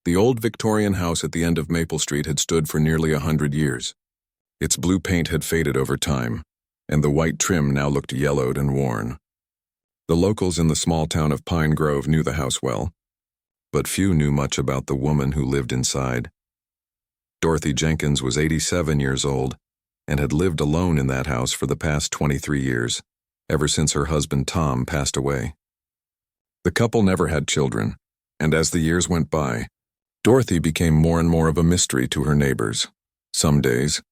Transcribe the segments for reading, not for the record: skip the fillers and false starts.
The old Victorian house at the end of Maple Street had stood for nearly 100 years. Its blue paint had faded over time, and the white trim now looked yellowed and worn. The locals in the small town of Pine Grove knew the house well, but few knew much about the woman who lived inside. Dorothy Jenkins was 87 years old and had lived alone in that house for the past 23 years, ever since her husband Tom passed away. The couple never had children, and as the years went by, Dorothy became more and more of a mystery to her neighbors. Some days,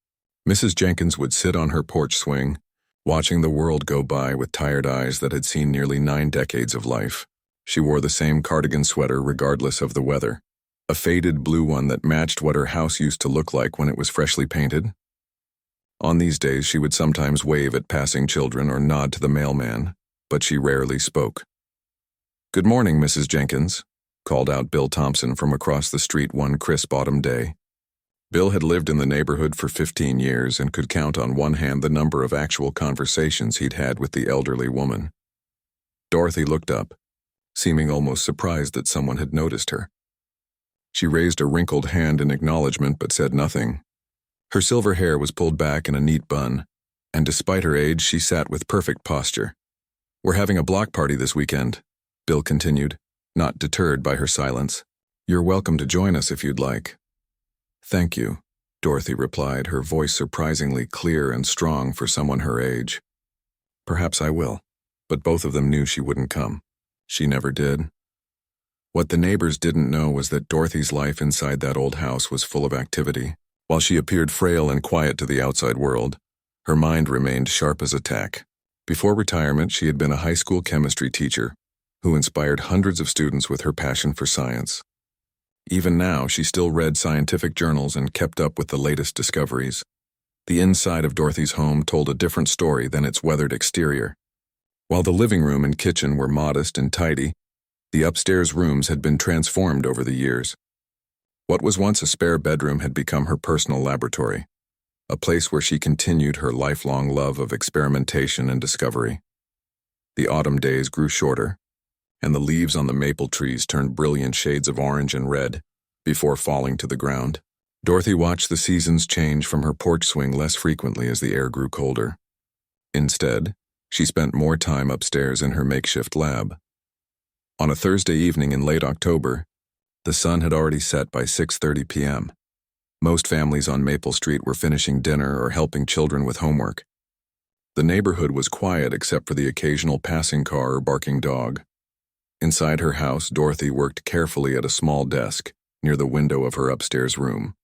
Mrs. Jenkins would sit on her porch swing, watching the world go by with tired eyes that had seen nearly 9 decades of life. She wore the same cardigan sweater regardless of the weather, a faded blue one that matched what her house used to look like when it was freshly painted. On these days, she would sometimes wave at passing children or nod to the mailman, but she rarely spoke. "Good morning, Mrs. Jenkins," called out Bill Thompson from across the street one crisp autumn day. Bill had lived in the neighborhood for 15 years and could count on one hand the number of actual conversations he'd had with the elderly woman. Dorothy looked up, seeming almost surprised that someone had noticed her. She raised a wrinkled hand in acknowledgement but said nothing. Her silver hair was pulled back in a neat bun, and despite her age, she sat with perfect posture. "We're having a block party this weekend," Bill continued, not deterred by her silence. "You're welcome to join us if you'd like." "Thank you," Dorothy replied, her voice surprisingly clear and strong for someone her age. "Perhaps I will," but both of them knew she wouldn't come. She never did. What the neighbors didn't know was that Dorothy's life inside that old house was full of activity. While she appeared frail and quiet to the outside world, her mind remained sharp as a tack. Before retirement, she had been a high school chemistry teacher who inspired hundreds of students with her passion for science. Even now, she still read scientific journals and kept up with the latest discoveries. The inside of Dorothy's home told a different story than its weathered exterior. While the living room and kitchen were modest and tidy, the upstairs rooms had been transformed over the years. What was once a spare bedroom had become her personal laboratory, a place where she continued her lifelong love of experimentation and discovery. The autumn days grew shorter, and the leaves on the maple trees turned brilliant shades of orange and red before falling to the ground. Dorothy watched the seasons change from her porch swing less frequently as the air grew colder. Instead, she spent more time upstairs in her makeshift lab. On a Thursday evening in late October, the sun had already set by 6:30 p.m. Most families on Maple Street were finishing dinner or helping children with homework. The neighborhood was quiet except for the occasional passing car or barking dog. Inside her house, Dorothy worked carefully at a small desk near the window of her upstairs room.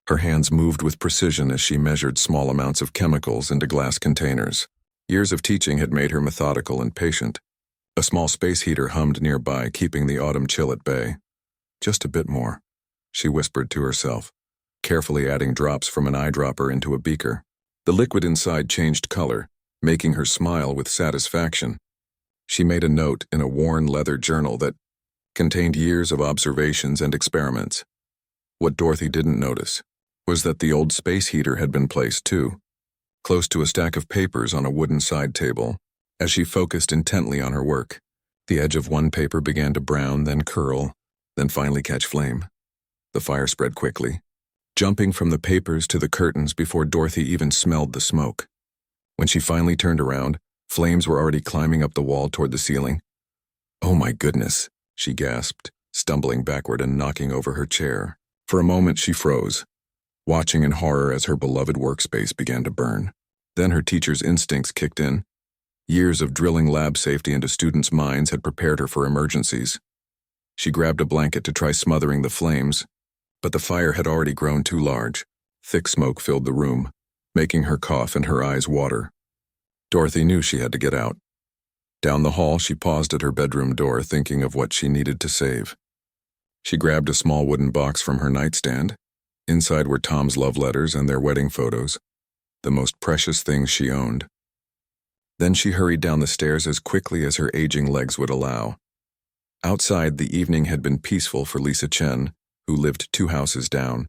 Her hands moved with precision as she measured small amounts of chemicals into glass containers. Years of teaching had made her methodical and patient. A small space heater hummed nearby, keeping the autumn chill at bay. "Just a bit more," she whispered to herself, carefully adding drops from an eyedropper into a beaker. The liquid inside changed color, making her smile with satisfaction. She made a note in a worn leather journal that contained years of observations and experiments. What Dorothy didn't notice was that the old space heater had been placed too, close to a stack of papers on a wooden side table. As she focused intently on her work, the edge of one paper began to brown, then curl, then finally catch flame. The fire spread quickly, jumping from the papers to the curtains before Dorothy even smelled the smoke. When she finally turned around, flames were already climbing up the wall toward the ceiling. "Oh my goodness," she gasped, stumbling backward and knocking over her chair. For a moment she froze, watching in horror as her beloved workspace began to burn. Then her teacher's instincts kicked in. Years of drilling lab safety into students' minds had prepared her for emergencies. She grabbed a blanket to try smothering the flames, but the fire had already grown too large. Thick smoke filled the room, making her cough and her eyes water. Dorothy knew she had to get out. Down the hall, she paused at her bedroom door, thinking of what she needed to save. She grabbed a small wooden box from her nightstand. Inside were Tom's love letters and their wedding photos, the most precious things she owned. Then she hurried down the stairs as quickly as her aging legs would allow. Outside, the evening had been peaceful for Lisa Chen, who lived 2 houses down.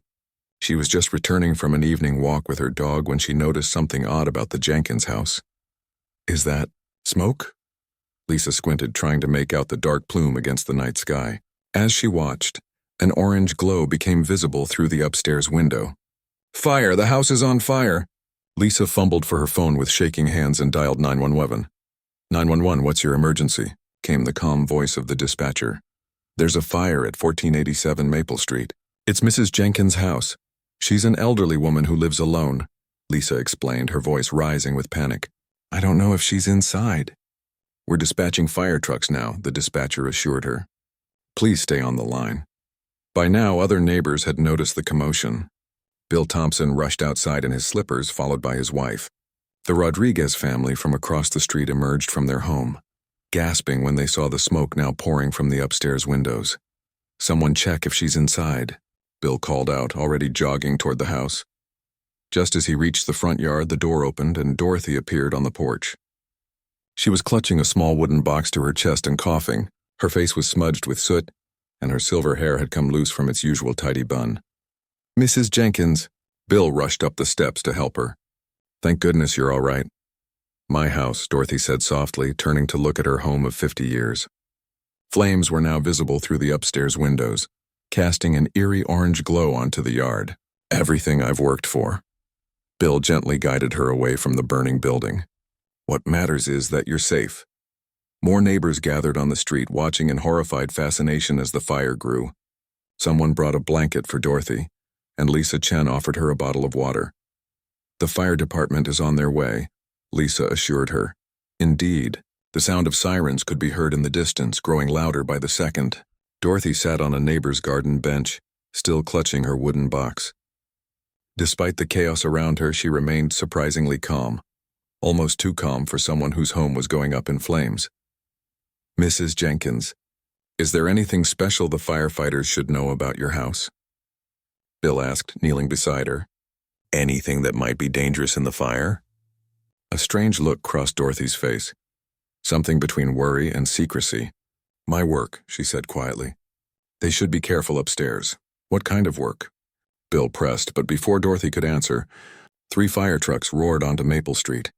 She was just returning from an evening walk with her dog when she noticed something odd about the Jenkins house. "Is that smoke?" Lisa squinted, trying to make out the dark plume against the night sky. As she watched, An orange glow became visible through the upstairs window. "Fire! The house is on fire!" Lisa fumbled for her phone with shaking hands and dialed 911. "911, what's your emergency?" came the calm voice of the dispatcher. "There's a fire at 1487 Maple Street. It's Mrs. Jenkins' house. She's an elderly woman who lives alone," Lisa explained, her voice rising with panic. "I don't know if she's inside." "We're dispatching fire trucks now," the dispatcher assured her. "Please stay on the line." By now, other neighbors had noticed the commotion. Bill Thompson rushed outside in his slippers, followed by his wife. The Rodriguez family from across the street emerged from their home, gasping when they saw the smoke now pouring from the upstairs windows. "Someone check if she's inside," Bill called out, already jogging toward the house. Just as he reached the front yard, the door opened and Dorothy appeared on the porch. She was clutching a small wooden box to her chest and coughing. Her face was smudged with soot, and her silver hair had come loose from its usual tidy bun. "Mrs. Jenkins." Bill rushed up the steps to help her. "Thank goodness you're all right." "My house," Dorothy said softly, turning to look at her home of 50 years. Flames were now visible through the upstairs windows, casting an eerie orange glow onto the yard. "Everything I've worked for." Bill gently guided her away from the burning building. "What matters is that you're safe." More neighbors gathered on the street, watching in horrified fascination as the fire grew. Someone brought a blanket for Dorothy, and Lisa Chen offered her a bottle of water. "The fire department is on their way," Lisa assured her. Indeed, the sound of sirens could be heard in the distance, growing louder by the second. Dorothy sat on a neighbor's garden bench, still clutching her wooden box. Despite the chaos around her, she remained surprisingly calm, almost too calm for someone whose home was going up in flames. "Mrs. Jenkins, is there anything special the firefighters should know about your house?" Bill asked, kneeling beside her. "Anything that might be dangerous in the fire?" A strange look crossed Dorothy's face, something between worry and secrecy. "My work," she said quietly. "They should be careful upstairs." "What kind of work?" Bill pressed, but before Dorothy could answer, 3 fire trucks roared onto Maple Street,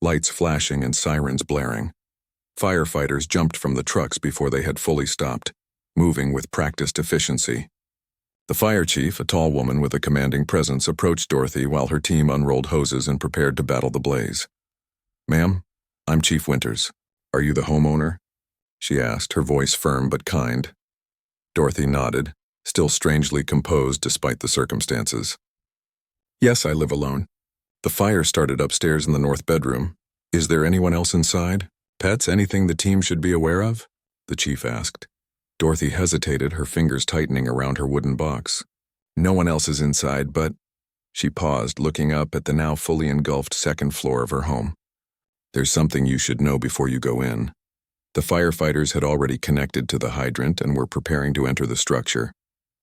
lights flashing and sirens blaring. Firefighters jumped from the trucks before they had fully stopped, moving with practiced efficiency. The fire chief, a tall woman with a commanding presence, approached Dorothy while her team unrolled hoses and prepared to battle the blaze. "Ma'am, I'm Chief Winters. Are you the homeowner?" she asked, her voice firm but kind. Dorothy nodded, still strangely composed despite the circumstances. "Yes, I live alone. The fire started upstairs in the north bedroom. Is there anyone else inside? Pets, anything the team should be aware of?" the chief asked. Dorothy hesitated, her fingers tightening around her wooden box. "No one else is inside, but—" She paused, looking up at the now fully engulfed second floor of her home. "There's something you should know before you go in." The firefighters had already connected to the hydrant and were preparing to enter the structure.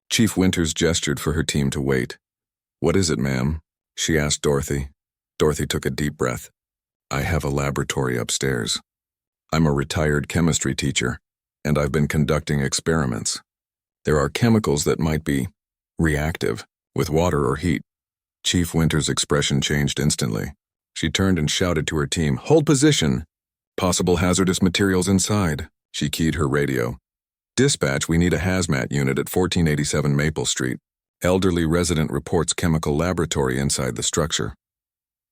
Chief Winters gestured for her team to wait. "What is it, ma'am?" she asked Dorothy. Dorothy took a deep breath. "I have a laboratory upstairs. I'm a retired chemistry teacher, and I've been conducting experiments. There are chemicals that might be reactive with water or heat." Chief Winters' expression changed instantly. She turned and shouted to her team, "Hold position! Possible hazardous materials inside." She keyed her radio. "Dispatch, we need a hazmat unit at 1487 Maple Street. Elderly resident reports chemical laboratory inside the structure."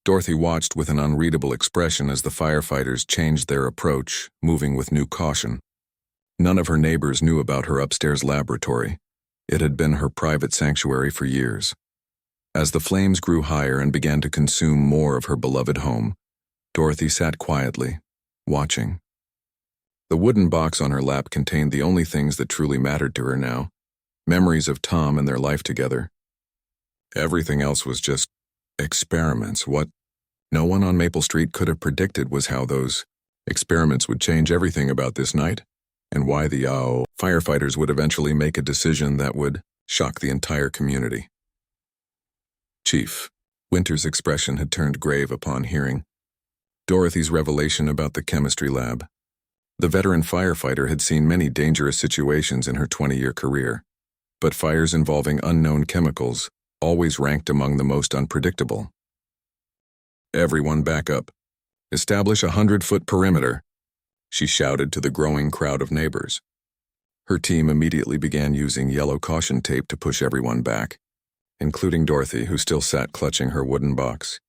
Dorothy watched with an unreadable expression as the firefighters changed their approach, moving with new caution. None of her neighbors knew about her upstairs laboratory. It had been her private sanctuary for years. As the flames grew higher and began to consume more of her beloved home, Dorothy sat quietly, watching. The wooden box on her lap contained the only things that truly mattered to her now, memories of Tom and their life together. Everything else was just experiments. What no one on Maple Street could have predicted was how those experiments would change everything about this night, and why the firefighters would eventually make a decision that would shock the entire community. "Chief," Winter's expression had turned grave upon hearing Dorothy's revelation about the chemistry lab. The veteran firefighter had seen many dangerous situations in her 20-year career, but fires involving unknown chemicals always ranked among the most unpredictable. "Everyone back up. Establish a 100-foot perimeter," she shouted to the growing crowd of neighbors. Her team immediately began using yellow caution tape to push everyone back, including Dorothy, who still sat clutching her wooden box.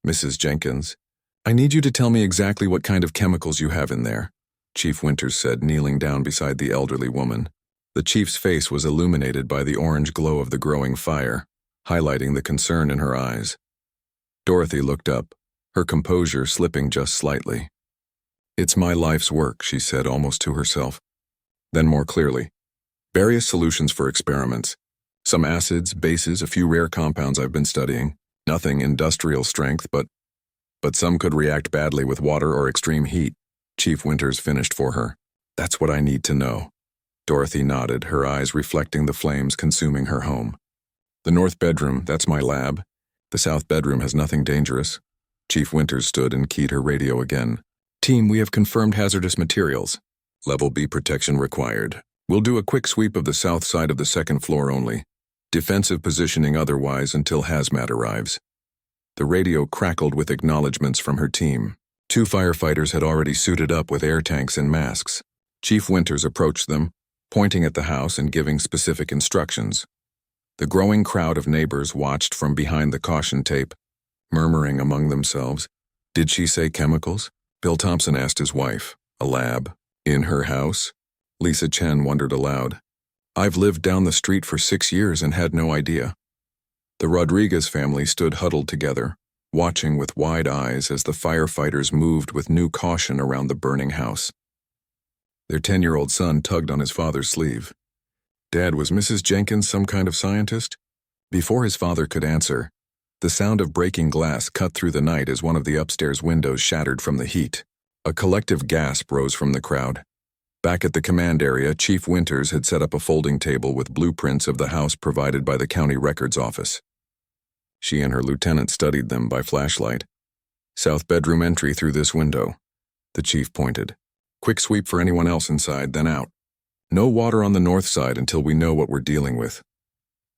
"Mrs. Jenkins, I need you to tell me exactly what kind of chemicals you have in there," Chief Winters said, kneeling down beside the elderly woman. The chief's face was illuminated by the orange glow of the growing fire, highlighting the concern in her eyes. Dorothy looked up, her composure slipping just slightly. "It's my life's work," she said almost to herself. Then more clearly, "Various solutions for experiments. Some acids, bases, a few rare compounds I've been studying. Nothing industrial strength, but some could react badly with water or extreme heat." Chief Winters finished for her. "That's what I need to know." Dorothy nodded, her eyes reflecting the flames consuming her home. "The north bedroom, that's my lab. The south bedroom has nothing dangerous." Chief Winters stood and keyed her radio again. "Team, we have confirmed hazardous materials. Level B protection required. We'll do a quick sweep of the south side of the second floor only. Defensive positioning otherwise until hazmat arrives." The radio crackled with acknowledgments from her team. 2 firefighters had already suited up with air tanks and masks. Chief Winters approached them, pointing at the house and giving specific instructions. The growing crowd of neighbors watched from behind the caution tape, murmuring among themselves. "Did she say chemicals?" Bill Thompson asked his wife. "A lab? In her house?" Lisa Chen wondered aloud. "I've lived down the street for 6 years and had no idea." The Rodriguez family stood huddled together, watching with wide eyes as the firefighters moved with new caution around the burning house. Their 10-year-old son tugged on his father's sleeve. "Dad, was Mrs. Jenkins some kind of scientist?" Before his father could answer, the sound of breaking glass cut through the night as one of the upstairs windows shattered from the heat. A collective gasp rose from the crowd. Back at the command area, Chief Winters had set up a folding table with blueprints of the house provided by the county records office. She and her lieutenant studied them by flashlight. "South bedroom entry through this window," the chief pointed. "Quick sweep for anyone else inside, then out. No water on the north side until we know what we're dealing with."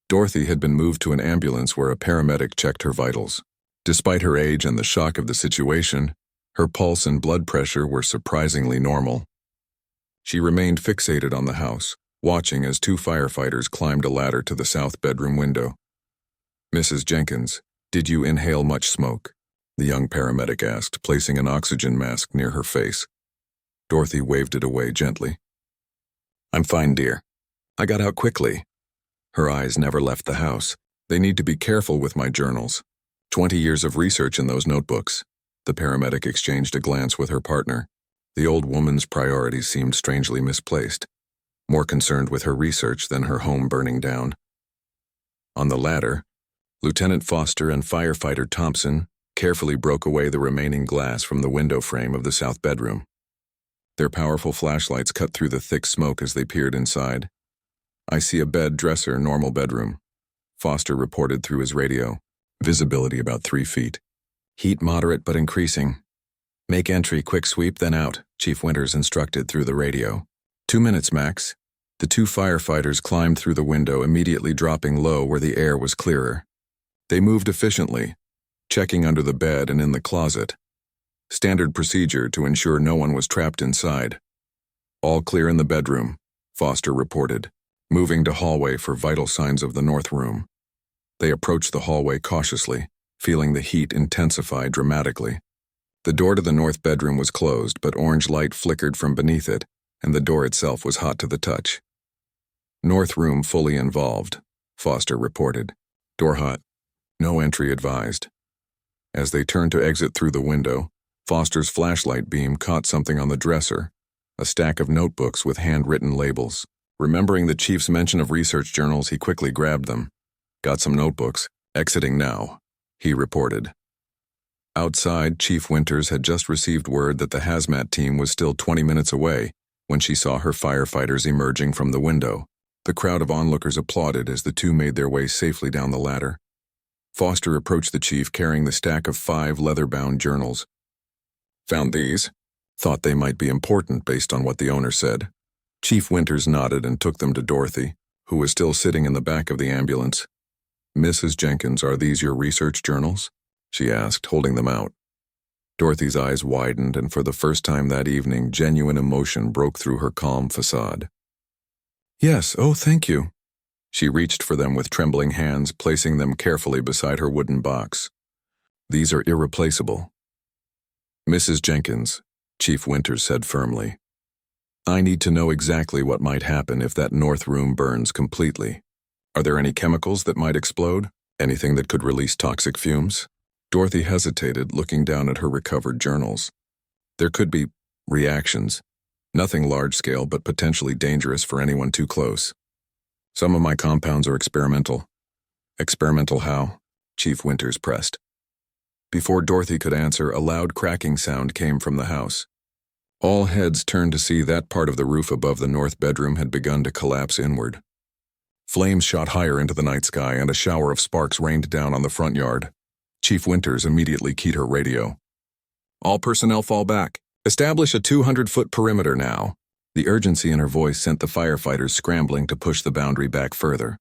Dorothy had been moved to an ambulance where a paramedic checked her vitals. Despite her age and the shock of the situation, her pulse and blood pressure were surprisingly normal. She remained fixated on the house, watching as 2 firefighters climbed a ladder to the south bedroom window. "Mrs. Jenkins, did you inhale much smoke?" the young paramedic asked, placing an oxygen mask near her face. Dorothy waved it away gently. "I'm fine, dear. I got out quickly." Her eyes never left the house. "They need to be careful with my journals. 20 years of research in those notebooks." The paramedic exchanged a glance with her partner. The old woman's priorities seemed strangely misplaced, more concerned with her research than her home burning down. On the ladder, Lieutenant Foster and firefighter Thompson carefully broke away the remaining glass from the window frame of the south bedroom. Their powerful flashlights cut through the thick smoke as they peered inside. "I see a bed, dresser, normal bedroom," Foster reported through his radio. "Visibility about 3 feet. Heat moderate but increasing. Make entry, quick sweep, then out," Chief Winters instructed through the radio. 2 minutes max." The 2 firefighters climbed through the window, immediately dropping low where the air was clearer. They moved efficiently, checking under the bed and in the closet. Standard procedure to ensure no one was trapped inside. "All clear in the bedroom," Foster reported, moving to hallway for vital signs of the north room. They approached the hallway cautiously, feeling the heat intensify dramatically. The door to the north bedroom was closed, but orange light flickered from beneath it, and the door itself was hot to the touch. "North room fully involved," Foster reported. "Door hot. No entry advised." As they turned to exit through the window, Foster's flashlight beam caught something on the dresser, a stack of notebooks with handwritten labels. Remembering the chief's mention of research journals, he quickly grabbed them. "Got some notebooks. Exiting now," he reported. Outside, Chief Winters had just received word that the hazmat team was still 20 minutes away when she saw her firefighters emerging from the window. The crowd of onlookers applauded as the 2 made their way safely down the ladder. Foster approached the chief carrying the stack of 5 leather-bound journals. "Found these? Thought they might be important based on what the owner said." Chief Winters nodded and took them to Dorothy, who was still sitting in the back of the ambulance. "Mrs. Jenkins, are these your research journals?" she asked, holding them out. Dorothy's eyes widened, and for the first time that evening, genuine emotion broke through her calm facade. Yes, oh, thank you. She reached for them with trembling hands, placing them carefully beside her wooden box. These are irreplaceable. Mrs. Jenkins, Chief Winters said firmly. I need to know exactly what might happen if that north room burns completely. Are there any chemicals that might explode? Anything that could release toxic fumes? Dorothy hesitated, looking down at her recovered journals. There could be reactions. Nothing large-scale, but potentially dangerous for anyone too close. Some of my compounds are experimental. Experimental how? Chief Winters pressed. Before Dorothy could answer, a loud cracking sound came from the house. All heads turned to see that part of the roof above the north bedroom had begun to collapse inward. Flames shot higher into the night sky, and a shower of sparks rained down on the front yard. Chief Winters immediately keyed her radio. All personnel fall back. Establish a 200-foot perimeter now. The urgency in her voice sent the firefighters scrambling to push the boundary back further,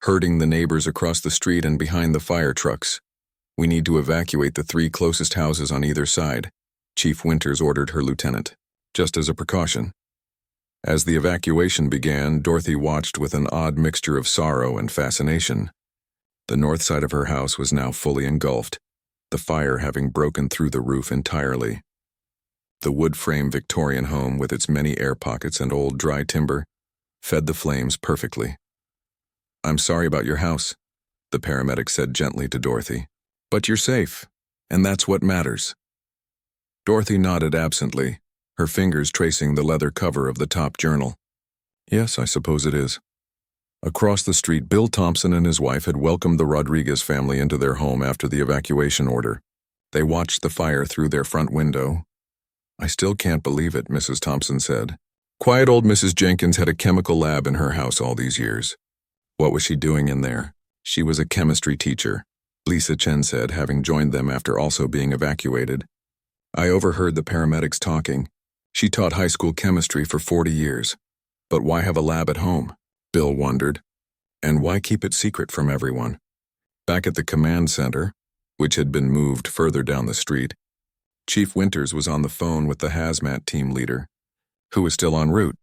herding the neighbors across the street and behind the fire trucks. We need to evacuate the 3 closest houses on either side, Chief Winters ordered her lieutenant, just as a precaution. As the evacuation began, Dorothy watched with an odd mixture of sorrow and fascination. The north side of her house was now fully engulfed, the fire having broken through the roof entirely. The wood-frame Victorian home, with its many air pockets and old dry timber, fed the flames perfectly. I'm sorry about your house, the paramedic said gently to Dorothy. But you're safe, and that's what matters. Dorothy nodded absently, her fingers tracing the leather cover of the top journal. Yes, I suppose it is. Across the street, Bill Thompson and his wife had welcomed the Rodriguez family into their home after the evacuation order. They watched the fire through their front window. I still can't believe it, Mrs. Thompson said. Quiet old Mrs. Jenkins had a chemical lab in her house all these years. What was she doing in there? She was a chemistry teacher, Lisa Chen said, having joined them after also being evacuated. I overheard the paramedics talking. She taught high school chemistry for 40 years. But why have a lab at home? Bill wondered. And why keep it secret from everyone? Back at the command center, which had been moved further down the street, Chief Winters was on the phone with the hazmat team leader, who was still en route.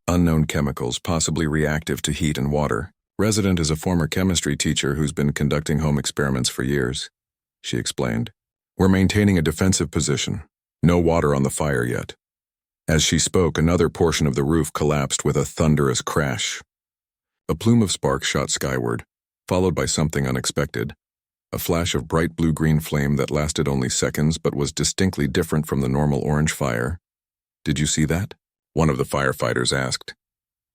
Unknown chemicals, possibly reactive to heat and water. Resident is a former chemistry teacher who's been conducting home experiments for years, she explained. We're maintaining a defensive position. No water on the fire yet. As she spoke, another portion of the roof collapsed with a thunderous crash. A plume of sparks shot skyward, followed by something unexpected. A flash of bright blue-green flame that lasted only seconds but was distinctly different from the normal orange fire. Did you see that? One of the firefighters asked.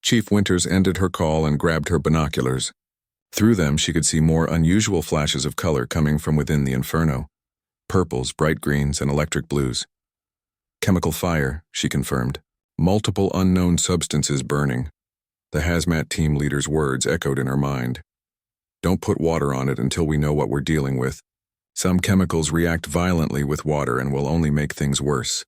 Chief Winters ended her call and grabbed her binoculars. Through them, she could see more unusual flashes of color coming from within the inferno. Purples, bright greens, and electric blues. Chemical fire, she confirmed. Multiple unknown substances burning. The hazmat team leader's words echoed in her mind. Don't put water on it until we know what we're dealing with. Some chemicals react violently with water and will only make things worse.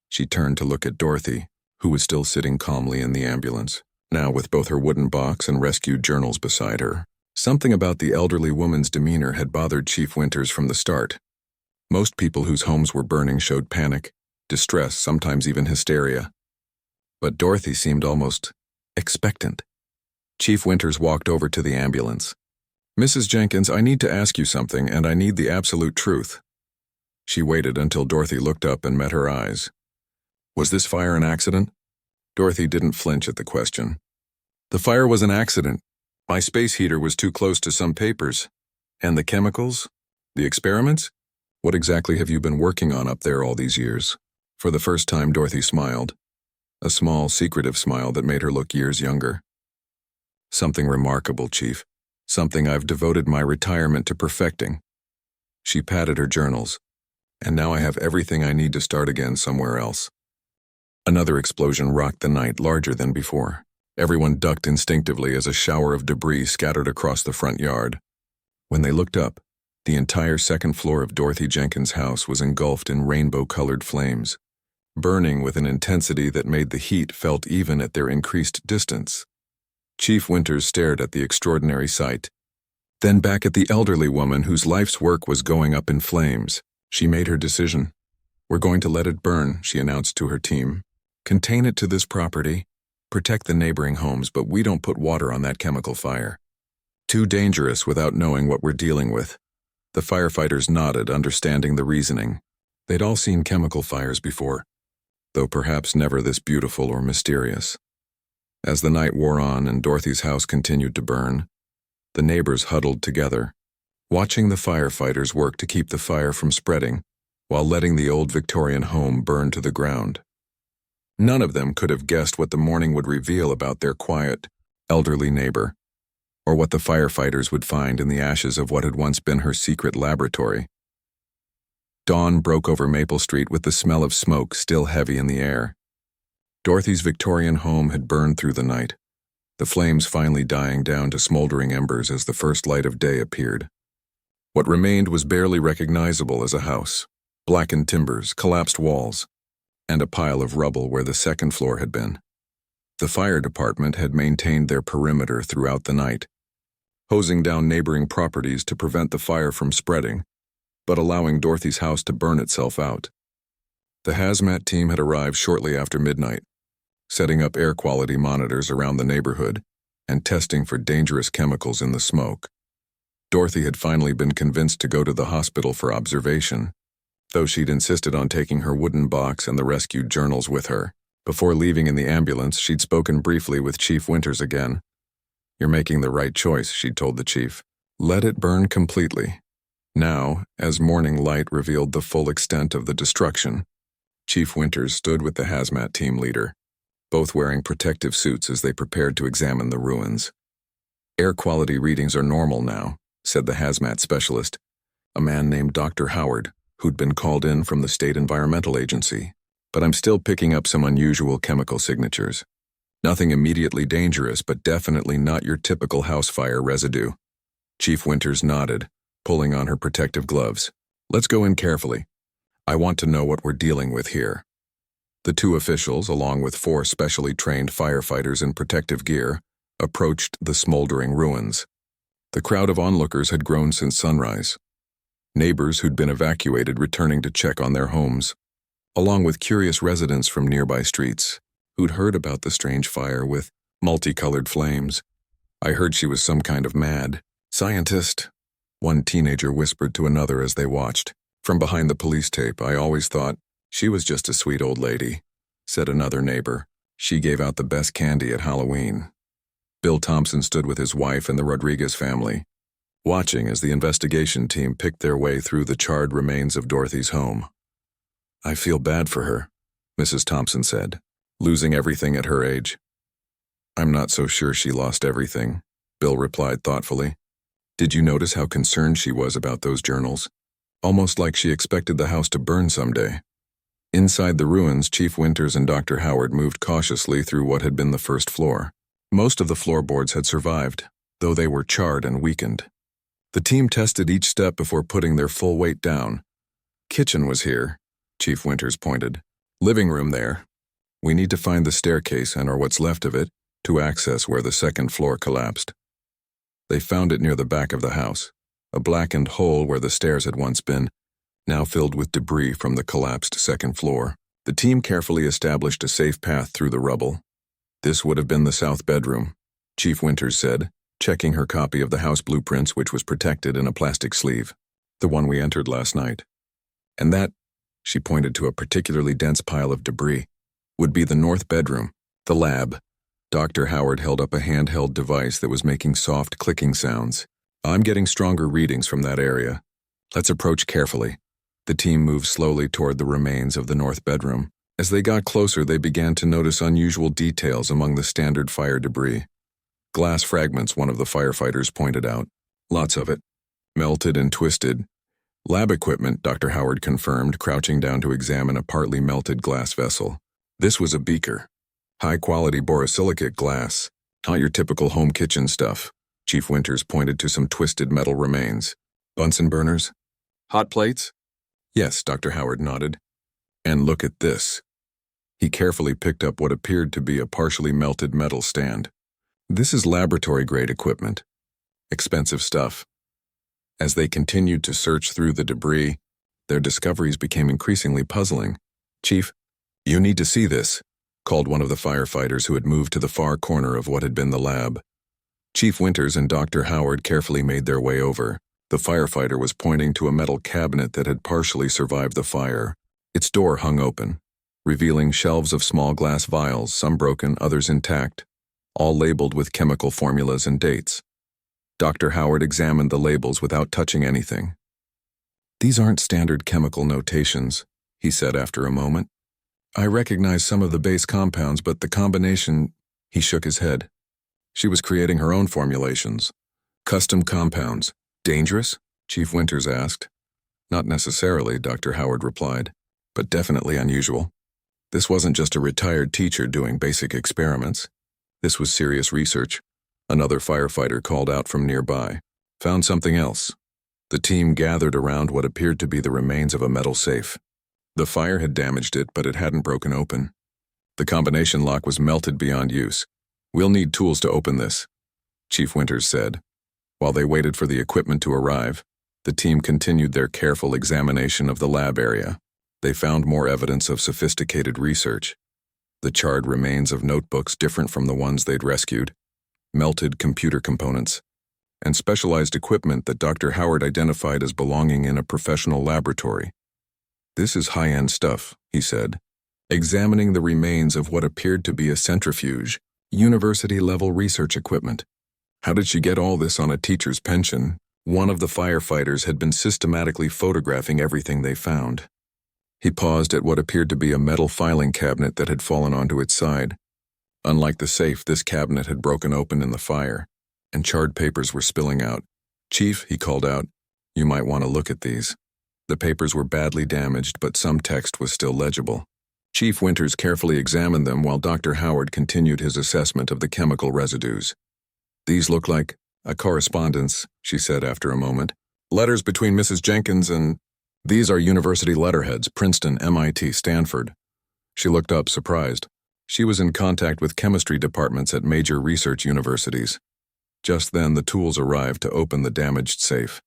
She turned to look at Dorothy, who was still sitting calmly in the ambulance, now with both her wooden box and rescued journals beside her. Something about the elderly woman's demeanor had bothered Chief Winters from the start. Most people whose homes were burning showed panic, distress, sometimes even hysteria. But Dorothy seemed almost expectant. Chief Winters walked over to the ambulance. Mrs. Jenkins, I need to ask you something, and I need the absolute truth. She waited until Dorothy looked up and met her eyes. Was this fire an accident? Dorothy didn't flinch at the question. The fire was an accident. My space heater was too close to some papers. And the chemicals? The experiments? What exactly have you been working on up there all these years? For the first time, Dorothy smiled. A small, secretive smile that made her look years younger. Something remarkable, Chief. Something I've devoted my retirement to perfecting. She patted her journals. And now I have everything I need to start again somewhere else. Another explosion rocked the night, larger than before. Everyone ducked instinctively as a shower of debris scattered across the front yard. When they looked up, the entire second floor of Dorothy Jenkins' house was engulfed in rainbow-colored flames, burning with an intensity that made the heat felt even at their increased distance. Chief Winters stared at the extraordinary sight. Then back at the elderly woman whose life's work was going up in flames. She made her decision. We're going to let it burn, she announced to her team. Contain it to this property. Protect the neighboring homes, but we don't put water on that chemical fire. Too dangerous without knowing what we're dealing with. The firefighters nodded, understanding the reasoning. They'd all seen chemical fires before, though perhaps never this beautiful or mysterious. As the night wore on and Dorothy's house continued to burn, the neighbors huddled together, watching the firefighters work to keep the fire from spreading while letting the old Victorian home burn to the ground. None of them could have guessed what the morning would reveal about their quiet, elderly neighbor, or what the firefighters would find in the ashes of what had once been her secret laboratory. Dawn broke over Maple Street with the smell of smoke still heavy in the air. Dorothy's Victorian home had burned through the night, the flames finally dying down to smoldering embers as the first light of day appeared. What remained was barely recognizable as a house: blackened timbers, collapsed walls, and a pile of rubble where the second floor had been. The fire department had maintained their perimeter throughout the night, hosing down neighboring properties to prevent the fire from spreading, but allowing Dorothy's house to burn itself out. The hazmat team had arrived shortly after midnight, setting up air quality monitors around the neighborhood and testing for dangerous chemicals in the smoke. Dorothy had finally been convinced to go to the hospital for observation, though she'd insisted on taking her wooden box and the rescued journals with her. Before leaving in the ambulance, she'd spoken briefly with Chief Winters again. "You're making the right choice," she'd told the chief. "Let it burn completely." Now, as morning light revealed the full extent of the destruction, Chief Winters stood with the hazmat team leader, both wearing protective suits as they prepared to examine the ruins. "Air quality readings are normal now," said the hazmat specialist, a man named Dr. Howard, who'd been called in from the State Environmental Agency. "But I'm still picking up some unusual chemical signatures. Nothing immediately dangerous, but definitely not your typical house fire residue." Chief Winters nodded, pulling on her protective gloves. "Let's go in carefully. I want to know what we're dealing with here." The two officials, along with 4 specially trained firefighters in protective gear, approached the smoldering ruins. The crowd of onlookers had grown since sunrise. Neighbors who'd been evacuated returning to check on their homes, along with curious residents from nearby streets who'd heard about the strange fire with multicolored flames. "I heard she was some kind of mad scientist," one teenager whispered to another as they watched. "From behind the police tape, I always thought she was just a sweet old lady," said another neighbor. "She gave out the best candy at Halloween." Bill Thompson stood with his wife and the Rodriguez family, watching as the investigation team picked their way through the charred remains of Dorothy's home. "I feel bad for her," Mrs. Thompson said, "losing everything at her age." "I'm not so sure she lost everything," Bill replied thoughtfully. "Did you notice how concerned she was about those journals? Almost like she expected the house to burn someday." Inside the ruins, Chief Winters and Dr. Howard moved cautiously through what had been the first floor. Most of the floorboards had survived, though they were charred and weakened. The team tested each step before putting their full weight down. "Kitchen was here," Chief Winters pointed. "Living room there. We need to find the staircase and/or what's left of it to access where the second floor collapsed." They found it near the back of the house, a blackened hole where the stairs had once been, now filled with debris from the collapsed second floor. The team carefully established a safe path through the rubble. "This would have been the south bedroom," Chief Winters said, checking her copy of the house blueprints, which was protected in a plastic sleeve. "The one we entered last night. And that," she pointed to a particularly dense pile of debris, "would be the north bedroom, the lab." Dr. Howard held up a handheld device that was making soft clicking sounds. "I'm getting stronger readings from that area. Let's approach carefully." The team moved slowly toward the remains of the north bedroom. As they got closer, they began to notice unusual details among the standard fire debris. "Glass fragments," one of the firefighters pointed out. "Lots of it. Melted and twisted." "Lab equipment," Dr. Howard confirmed, crouching down to examine a partly melted glass vessel. This was a beaker. High-quality borosilicate glass. Not your typical home kitchen stuff. Chief Winters pointed to some twisted metal remains. "Bunsen burners? Hot plates?" "Yes," Dr. Howard nodded. "And look at this." He carefully picked up what appeared to be a partially melted metal stand. "This is laboratory-grade equipment. Expensive stuff." As they continued to search through the debris, their discoveries became increasingly puzzling. "Chief, you need to see this," called one of the firefighters who had moved to the far corner of what had been the lab. Chief Winters and Dr. Howard carefully made their way over. The firefighter was pointing to a metal cabinet that had partially survived the fire. Its door hung open, revealing shelves of small glass vials, some broken, others intact, all labeled with chemical formulas and dates. Dr. Howard examined the labels without touching anything. "These aren't standard chemical notations," he said after a moment. "I recognize some of the base compounds, but the combination—" He shook his head. She was creating her own formulations. Custom compounds. Dangerous? Chief Winters asked. "Not necessarily," Dr. Howard replied, "but definitely unusual. This wasn't just a retired teacher doing basic experiments. This was serious research." Another firefighter called out from nearby. "Found something else." The team gathered around what appeared to be the remains of a metal safe. The fire had damaged it, but it hadn't broken open. The combination lock was melted beyond use. "We'll need tools to open this," Chief Winters said. While they waited for the equipment to arrive, the team continued their careful examination of the lab area. They found more evidence of sophisticated research. The charred remains of notebooks different from the ones they'd rescued, melted computer components, and specialized equipment that Dr. Howard identified as belonging in a professional laboratory. "This is high-end stuff," he said, examining the remains of what appeared to be a centrifuge, university-level research equipment. "How did she get all this on a teacher's pension?" One of the firefighters had been systematically photographing everything they found. He paused at what appeared to be a metal filing cabinet that had fallen onto its side. Unlike the safe, this cabinet had broken open in the fire, and charred papers were spilling out. "Chief," he called out, "you might want to look at these." The papers were badly damaged, but some text was still legible. Chief Winters carefully examined them while Dr. Howard continued his assessment of the chemical residues. "These look like a correspondence," she said after a moment. "Letters between Mrs. Jenkins and—" "These are university letterheads, Princeton, MIT, Stanford." She looked up, surprised. She was in contact with chemistry departments at major research universities. Just then, the tools arrived to open the damaged safe.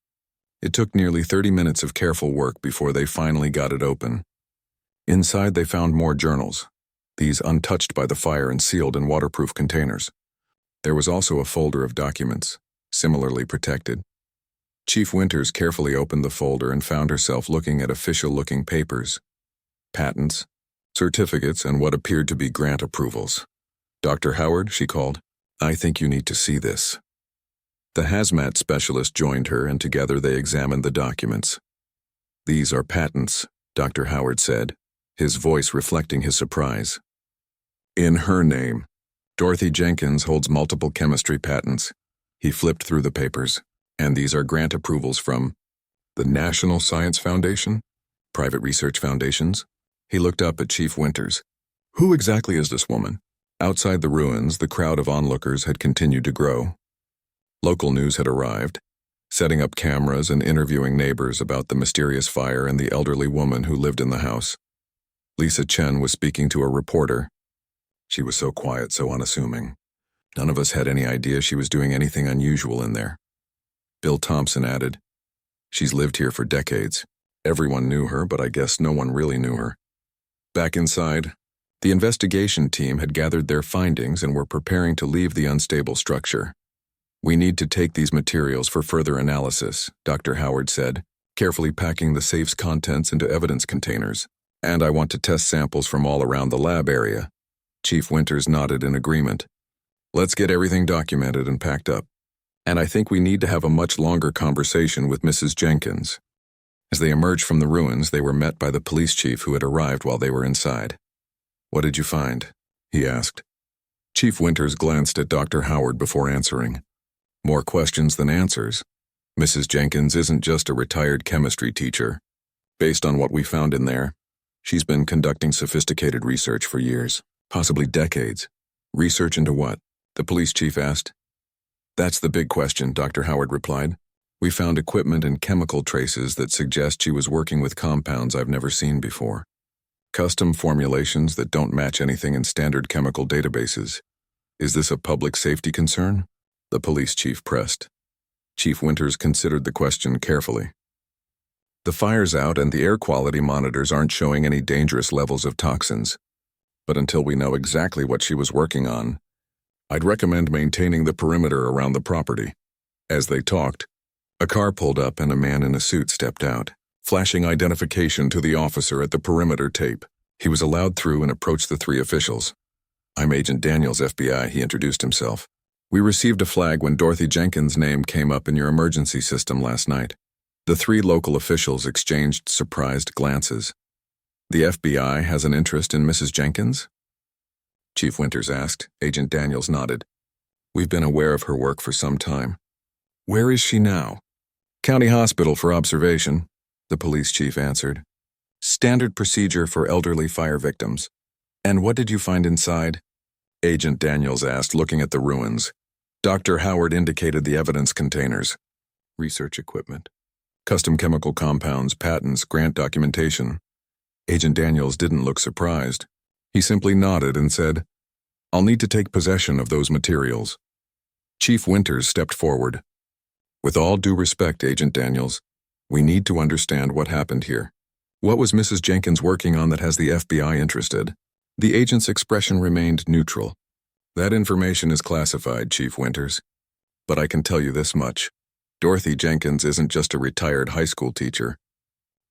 It took nearly 30 minutes of careful work before they finally got it open. Inside, they found more journals, these untouched by the fire and sealed in waterproof containers. There was also a folder of documents, similarly protected. Chief Winters carefully opened the folder and found herself looking at official-looking papers, patents, certificates, and what appeared to be grant approvals. "Dr. Howard," she called, "I think you need to see this." The hazmat specialist joined her, and together they examined the documents. "These are patents," Dr. Howard said, his voice reflecting his surprise. "In her name. Dorothy Jenkins holds multiple chemistry patents." He flipped through the papers. "And these are grant approvals from the National Science Foundation? Private research foundations?" He looked up at Chief Winters. "Who exactly is this woman?" Outside the ruins, the crowd of onlookers had continued to grow. Local news had arrived, setting up cameras and interviewing neighbors about the mysterious fire and the elderly woman who lived in the house. Lisa Chen was speaking to a reporter. She was so quiet, so unassuming. None of us had any idea she was doing anything unusual in there. Bill Thompson added, "She's lived here for decades. Everyone knew her, but I guess no one really knew her." Back inside, the investigation team had gathered their findings and were preparing to leave the unstable structure. "We need to take these materials for further analysis," Dr. Howard said, carefully packing the safe's contents into evidence containers. "And I want to test samples from all around the lab area." Chief Winters nodded in agreement. "Let's get everything documented and packed up. And I think we need to have a much longer conversation with Mrs. Jenkins." As they emerged from the ruins, they were met by the police chief who had arrived while they were inside. "What did you find?" he asked. Chief Winters glanced at Dr. Howard before answering. "More questions than answers. Mrs. Jenkins isn't just a retired chemistry teacher. Based on what we found in there, she's been conducting sophisticated research for years, possibly decades." "Research into what?" the police chief asked. "That's the big question," Dr. Howard replied. "We found equipment and chemical traces that suggest she was working with compounds I've never seen before. Custom formulations that don't match anything in standard chemical databases. Is this a public safety concern?" the police chief pressed. Chief Winters considered the question carefully. "The fire's out and the air quality monitors aren't showing any dangerous levels of toxins. But until we know exactly what she was working on, I'd recommend maintaining the perimeter around the property. As they talked, a car pulled up and a man in a suit stepped out, flashing identification to the officer at the perimeter tape. He was allowed through and approached the three officials. "I'm Agent Daniels, FBI," he introduced himself. "We received a flag when Dorothy Jenkins' name came up in your emergency system last night." The three local officials exchanged surprised glances. "The FBI has an interest in Mrs. Jenkins?" Chief Winters asked. Agent Daniels nodded. "We've been aware of her work for some time." "Where is she now?" "County Hospital for observation," the police chief answered. "Standard procedure for elderly fire victims." "And what did you find inside?" Agent Daniels asked, looking at the ruins. Dr. Howard indicated the evidence containers. "Research equipment. Custom chemical compounds, patents, grant documentation." Agent Daniels didn't look surprised. He simply nodded and said, "I'll need to take possession of those materials." Chief Winters stepped forward. "With all due respect, Agent Daniels, we need to understand what happened here. What was Mrs. Jenkins working on that has the FBI interested?" The agent's expression remained neutral. "That information is classified, Chief Winters. But I can tell you this much. Dorothy Jenkins isn't just a retired high school teacher.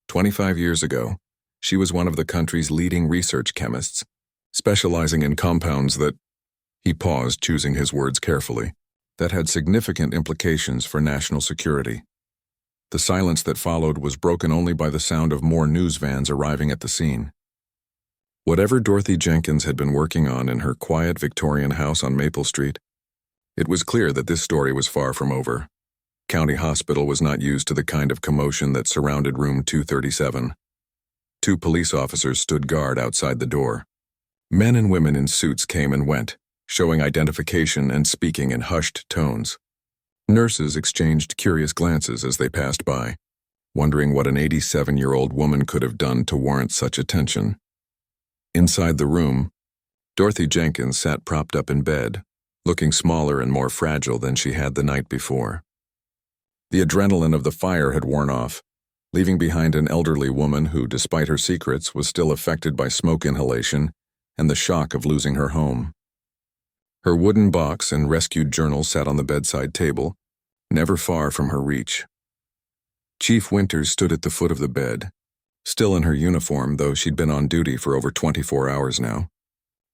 25 years ago, she was one of the country's leading research chemists, specializing in compounds that—" He paused, choosing his words carefully. "That had significant implications for national security." The silence that followed was broken only by the sound of more news vans arriving at the scene. Whatever Dorothy Jenkins had been working on in her quiet Victorian house on Maple Street, it was clear that this story was far from over. County Hospital was not used to the kind of commotion that surrounded room 237. Two police officers stood guard outside the door. Men and women in suits came and went, showing identification and speaking in hushed tones. Nurses exchanged curious glances as they passed by, wondering what an 87-year-old woman could have done to warrant such attention. Inside the room, Dorothy Jenkins sat propped up in bed, looking smaller and more fragile than she had the night before. The adrenaline of the fire had worn off, leaving behind an elderly woman who, despite her secrets, was still affected by smoke inhalation and the shock of losing her home. Her wooden box and rescued journal sat on the bedside table, never far from her reach. Chief Winters stood at the foot of the bed, still in her uniform, though she'd been on duty for over 24 hours now.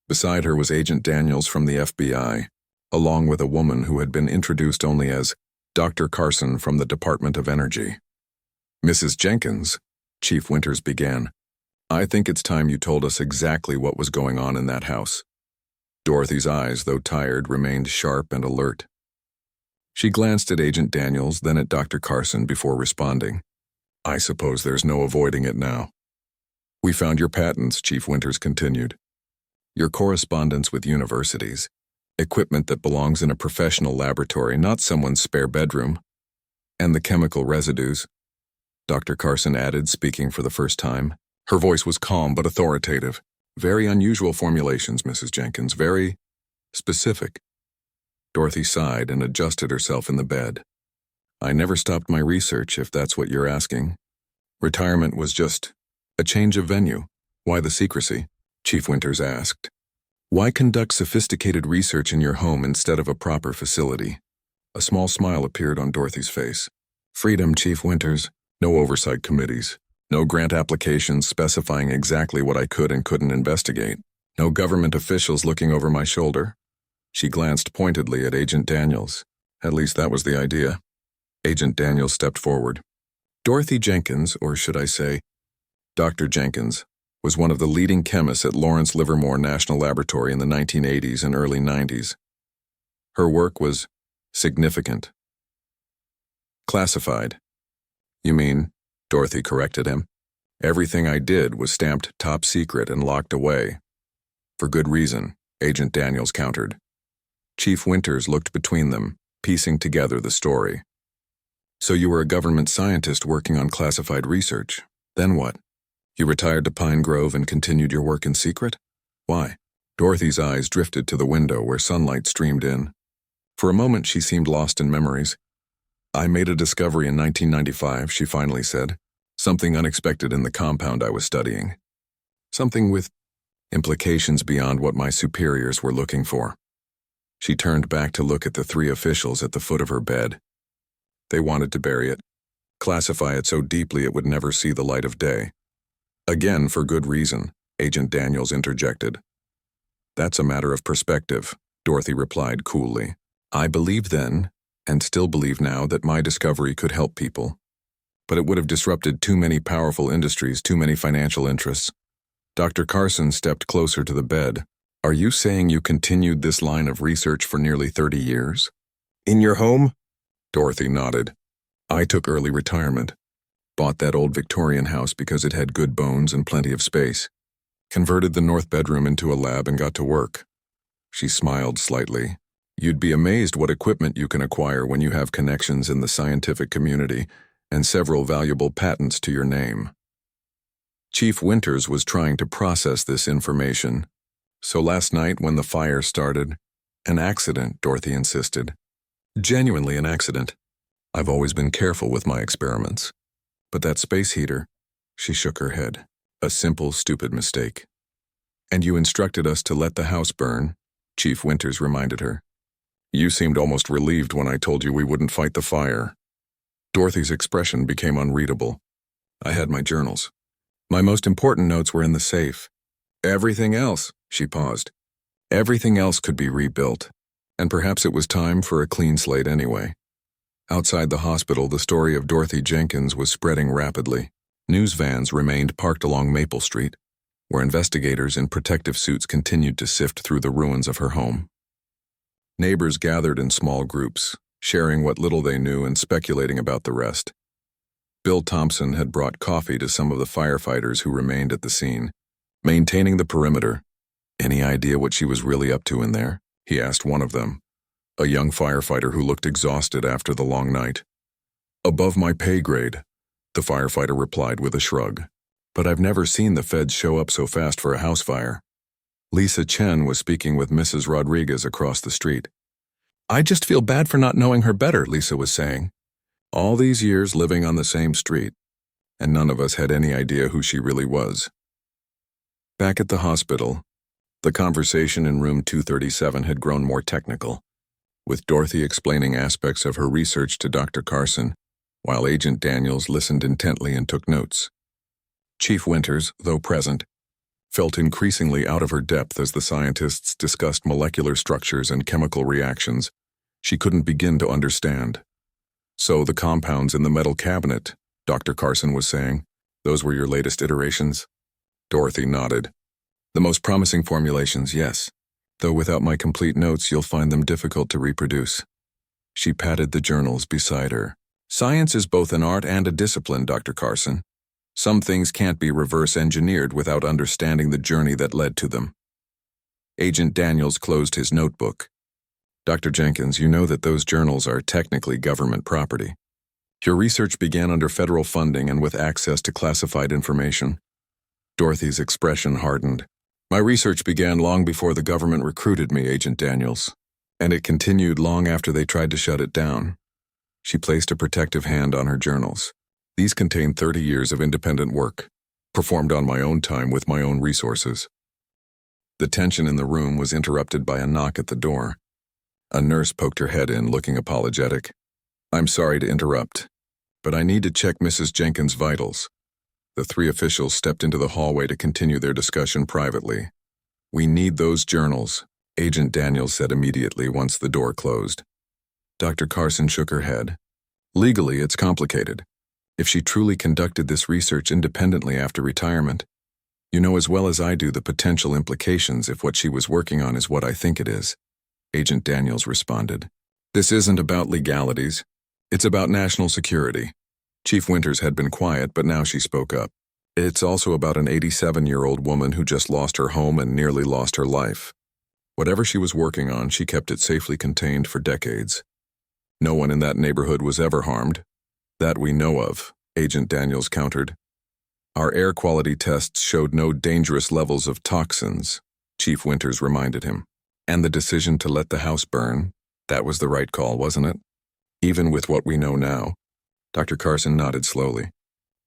Beside her was Agent Daniels from the FBI, along with a woman who had been introduced only as Dr. Carson from the Department of Energy. "Mrs. Jenkins," Chief Winters began, "I think it's time you told us exactly what was going on in that house." Dorothy's eyes, though tired, remained sharp and alert. She glanced at Agent Daniels, then at Dr. Carson before responding. "I suppose there's no avoiding it now." "We found your patents," Chief Winters continued. "Your correspondence with universities. Equipment that belongs in a professional laboratory, not someone's spare bedroom. And the chemical residues," Dr. Carson added, speaking for the first time. Her voice was calm but authoritative. "Very unusual formulations, Mrs. Jenkins, very specific." Dorothy sighed and adjusted herself in the bed. "I never stopped my research, if that's what you're asking. Retirement was just a change of venue." "Why the secrecy?" Chief Winters asked. "Why conduct sophisticated research in your home instead of a proper facility?" A small smile appeared on Dorothy's face. "Freedom, Chief Winters. No oversight committees. No grant applications specifying exactly what I could and couldn't investigate. No government officials looking over my shoulder." She glanced pointedly at Agent Daniels. At least that was the idea. Agent Daniels stepped forward. Dorothy Jenkins, or should I say, Dr. Jenkins, was one of the leading chemists at Lawrence Livermore National Laboratory in the 1980s and early 90s. Her work was significant. "Classified." "You mean," Dorothy corrected him, "everything I did was stamped top secret and locked away." "For good reason," Agent Daniels countered. Chief Winters looked between them, piecing together the story. "So you were a government scientist working on classified research. Then what? You retired to Pine Grove and continued your work in secret? Why?" Dorothy's eyes drifted to the window where sunlight streamed in. For a moment she seemed lost in memories. "I made a discovery in 1995, she finally said. Something unexpected in the compound I was studying. Something with Implications beyond what my superiors were looking for. She turned back to look at the three officials at the foot of her bed. They wanted to bury it, classify it so deeply it would never see the light of day. Again, for good reason, Agent Daniels interjected. That's a matter of perspective, Dorothy replied coolly. I believed then, and still believe now, that my discovery could help people. But it would have disrupted too many powerful industries, too many financial interests. Dr. Carson stepped closer to the bed. Are you saying you continued this line of research for nearly 30 years? In your home? Dorothy nodded. I took early retirement. Bought that old Victorian house because it had good bones and plenty of space. Converted the north bedroom into a lab and got to work. She smiled slightly. You'd be amazed what equipment you can acquire when you have connections in the scientific community and several valuable patents to your name. Chief Winters was trying to process this information. So last night when the fire started, an accident, Dorothy insisted. Genuinely an accident. I've always been careful with my experiments. But that space heater, she shook her head. A simple, stupid mistake. And you instructed us to let the house burn, Chief Winters reminded her. You seemed almost relieved when I told you we wouldn't fight the fire. Dorothy's expression became unreadable. I had my journals. My most important notes were in the safe. Everything else, she paused. Everything else could be rebuilt. And perhaps it was time for a clean slate anyway. Outside the hospital, the story of Dorothy Jenkins was spreading rapidly. News vans remained parked along Maple Street, where investigators in protective suits continued to sift through the ruins of her home. Neighbors gathered in small groups, sharing what little they knew and speculating about the rest. Bill Thompson had brought coffee to some of the firefighters who remained at the scene, maintaining the perimeter. Any idea what she was really up to in there? He asked one of them, a young firefighter who looked exhausted after the long night. Above my pay grade, the firefighter replied with a shrug. But I've never seen the feds show up so fast for a house fire. Lisa Chen was speaking with Mrs. Rodriguez across the street. I just feel bad for not knowing her better, Lisa was saying. All these years living on the same street, and none of us had any idea who she really was. Back at the hospital, the conversation in room 237 had grown more technical, with Dorothy explaining aspects of her research to Dr. Carson, while Agent Daniels listened intently and took notes. Chief Winters, though present, felt increasingly out of her depth as the scientists discussed molecular structures and chemical reactions she couldn't begin to understand. So the compounds in the metal cabinet, Dr. Carson was saying, those were your latest iterations? Dorothy nodded. The most promising formulations, yes. Though without my complete notes, you'll find them difficult to reproduce. She patted the journals beside her. Science is both an art and a discipline, Dr. Carson. Some things can't be reverse-engineered without understanding the journey that led to them. Agent Daniels closed his notebook. Dr. Jenkins, you know that those journals are technically government property. Your research began under federal funding and with access to classified information. Dorothy's expression hardened. My research began long before the government recruited me, Agent Daniels, and it continued long after they tried to shut it down. She placed a protective hand on her journals. These contain 30 years of independent work, performed on my own time with my own resources. The tension in the room was interrupted by a knock at the door. A nurse poked her head in, looking apologetic. I'm sorry to interrupt, but I need to check Mrs. Jenkins' vitals. The three officials stepped into the hallway to continue their discussion privately. We need those journals, Agent Daniels said immediately once the door closed. Dr. Carson shook her head. Legally, it's complicated. If she truly conducted this research independently after retirement, you know as well as I do the potential implications if what she was working on is what I think it is. Agent Daniels responded. This isn't about legalities. It's about national security. Chief Winters had been quiet, but now she spoke up. It's also about an 87-year-old woman who just lost her home and nearly lost her life. Whatever she was working on, she kept it safely contained for decades. No one in that neighborhood was ever harmed. That we know of, Agent Daniels countered. Our air quality tests showed no dangerous levels of toxins, Chief Winters reminded him. And the decision to let the house burn, that was the right call, wasn't it? Even with what we know now. Dr. Carson nodded slowly.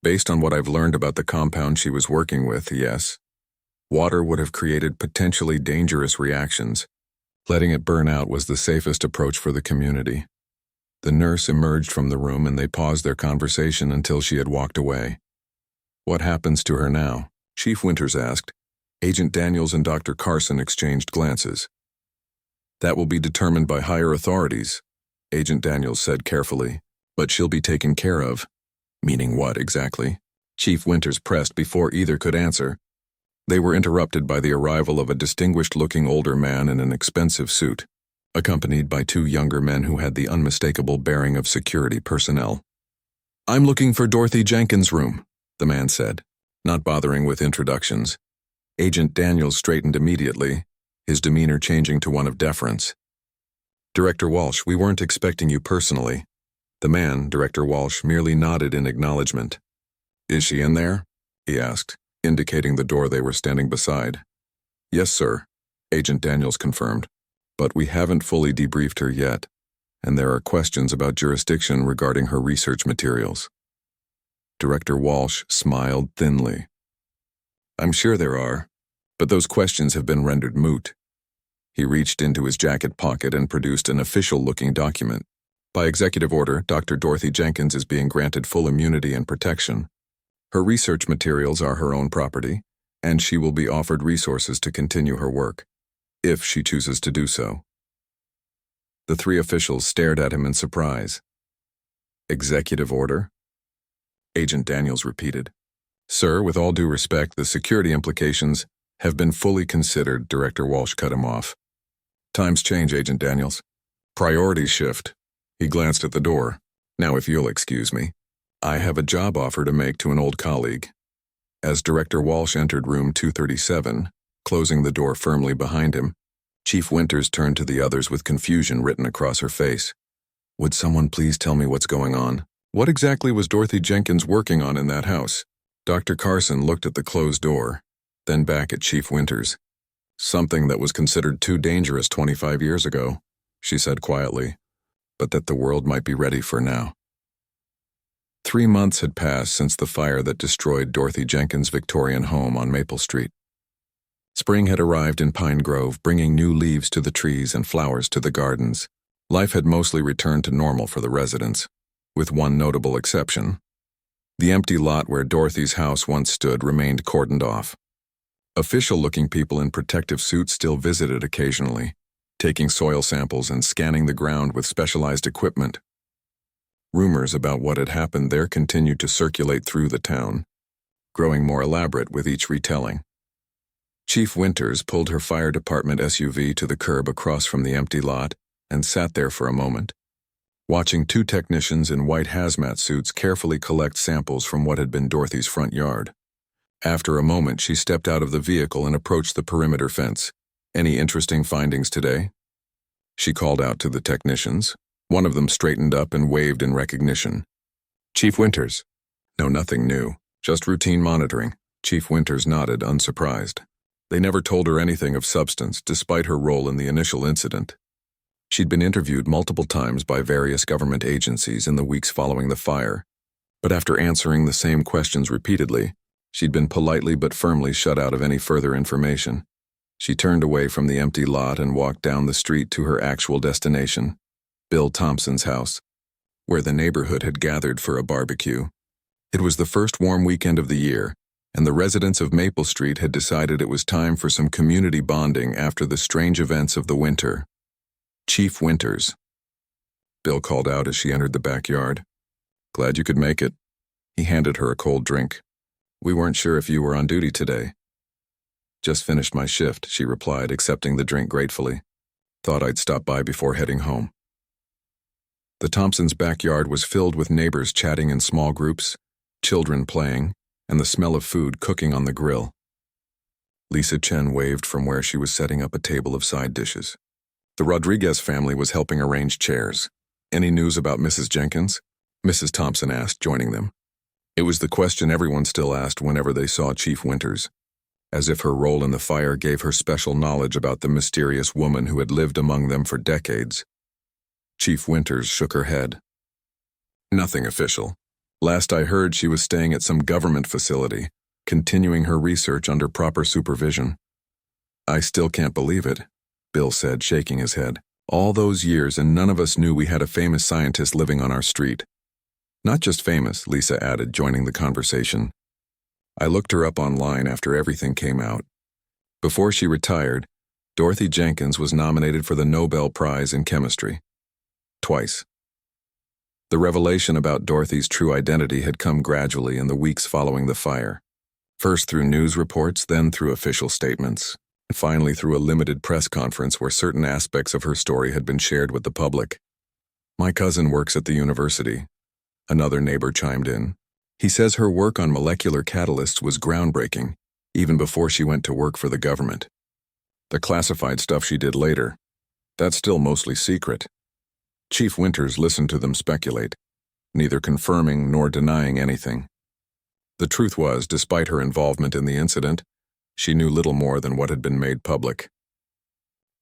Based on what I've learned about the compound she was working with, yes. Water would have created potentially dangerous reactions. Letting it burn out was the safest approach for the community. The nurse emerged from the room and they paused their conversation until she had walked away. "What happens to her now?" Chief Winters asked. Agent Daniels and Dr. Carson exchanged glances. "That will be determined by higher authorities," Agent Daniels said carefully. "But she'll be taken care of." "Meaning what, exactly?" Chief Winters pressed before either could answer. They were interrupted by the arrival of a distinguished-looking older man in an expensive suit, accompanied by two younger men who had the unmistakable bearing of security personnel. "I'm looking for Dorothy Jenkins' room," the man said, not bothering with introductions. Agent Daniels straightened immediately, his demeanor changing to one of deference. "Director Walsh, we weren't expecting you personally." The man, Director Walsh, merely nodded in acknowledgement. "Is she in there?" he asked, indicating the door they were standing beside. "Yes, sir," Agent Daniels confirmed, "but we haven't fully debriefed her yet, and there are questions about jurisdiction regarding her research materials." Director Walsh smiled thinly. "I'm sure there are, but those questions have been rendered moot." He reached into his jacket pocket and produced an official-looking document. "By executive order, Dr. Dorothy Jenkins is being granted full immunity and protection. Her research materials are her own property, and she will be offered resources to continue her work, if she chooses to do so." The three officials stared at him in surprise. "Executive order?" Agent Daniels repeated. "Sir, with all due respect, the security implications have been fully considered," Director Walsh cut him off. "Times change, Agent Daniels. Priorities shift." He glanced at the door. "Now, if you'll excuse me, I have a job offer to make to an old colleague." As Director Walsh entered room 237, closing the door firmly behind him, Chief Winters turned to the others with confusion written across her face. "Would someone please tell me what's going on? What exactly was Dorothy Jenkins working on in that house?" Dr. Carson looked at the closed door, then back at Chief Winters. "Something that was considered too dangerous 25 years ago," she said quietly, "but that the world might be ready for now." 3 months had passed since the fire that destroyed Dorothy Jenkins' Victorian home on Maple Street. Spring had arrived in Pine Grove, bringing new leaves to the trees and flowers to the gardens. Life had mostly returned to normal for the residents, with one notable exception. The empty lot where Dorothy's house once stood remained cordoned off. Official-looking people in protective suits still visited occasionally, taking soil samples and scanning the ground with specialized equipment. Rumors about what had happened there continued to circulate through the town, growing more elaborate with each retelling. Chief Winters pulled her fire department SUV to the curb across from the empty lot and sat there for a moment, watching two technicians in white hazmat suits carefully collect samples from what had been Dorothy's front yard. After a moment, she stepped out of the vehicle and approached the perimeter fence. "Any interesting findings today?" she called out to the technicians. One of them straightened up and waved in recognition. "Chief Winters." "No, nothing new. Just routine monitoring." Chief Winters nodded, unsurprised. They never told her anything of substance, despite her role in the initial incident. She'd been interviewed multiple times by various government agencies in the weeks following the fire, but after answering the same questions repeatedly, she'd been politely but firmly shut out of any further information. She turned away from the empty lot and walked down the street to her actual destination, Bill Thompson's house, where the neighborhood had gathered for a barbecue. It was the first warm weekend of the year, and the residents of Maple Street had decided it was time for some community bonding after the strange events of the winter. "Chief Winters," Bill called out as she entered the backyard. "Glad you could make it." He handed her a cold drink. "We weren't sure if you were on duty today." "Just finished my shift," she replied, accepting the drink gratefully. "Thought I'd stop by before heading home." The Thompsons' backyard was filled with neighbors chatting in small groups, children playing, and the smell of food cooking on the grill. Lisa Chen waved from where she was setting up a table of side dishes. The Rodriguez family was helping arrange chairs. "Any news about Mrs. Jenkins?" Mrs. Thompson asked, joining them. It was the question everyone still asked whenever they saw Chief Winters, as if her role in the fire gave her special knowledge about the mysterious woman who had lived among them for decades. Chief Winters shook her head. "Nothing official. Last I heard, she was staying at some government facility. continuing her research under proper supervision. I still can't believe it, Bill said, shaking his head. All those years and none of us knew we had a famous scientist living on our street. Not just famous, Lisa added, joining the conversation. I looked her up online after everything came out. Before she retired, Dorothy Jenkins was nominated for the Nobel Prize in Chemistry. Twice. The revelation about Dorothy's true identity had come gradually in the weeks following the fire. First through news reports, then through official statements, and finally through a limited press conference where certain aspects of her story had been shared with the public. My cousin works at the university. Another neighbor chimed in. He says her work on molecular catalysts was groundbreaking, even before she went to work for the government. The classified stuff she did later, that's still mostly secret. Chief Winters listened to them speculate, neither confirming nor denying anything. The truth was, despite her involvement in the incident, she knew little more than what had been made public.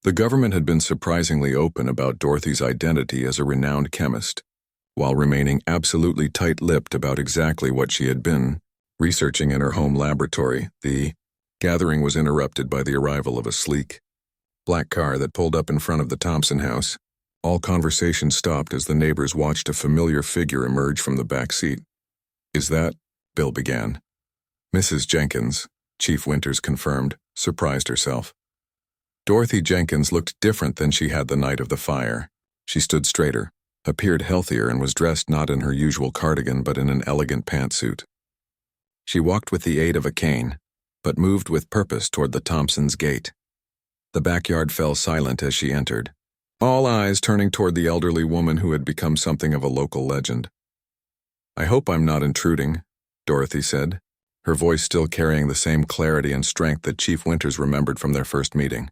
The government had been surprisingly open about Dorothy's identity as a renowned chemist, while remaining absolutely tight-lipped about exactly what she had been researching in her home laboratory. The gathering was interrupted by the arrival of a sleek, black car that pulled up in front of the Thompson house. All conversation stopped as the neighbors watched a familiar figure emerge from the back seat. "Is that?" Bill began. "Mrs. Jenkins," Chief Winters confirmed, surprised herself. Dorothy Jenkins looked different than she had the night of the fire. She stood straighter, appeared healthier, and was dressed not in her usual cardigan but in an elegant pantsuit. She walked with the aid of a cane, but moved with purpose toward the Thompsons' gate. The backyard fell silent as she entered, all eyes turning toward the elderly woman who had become something of a local legend. "I hope I'm not intruding," Dorothy said, her voice still carrying the same clarity and strength that Chief Winters remembered from their first meeting.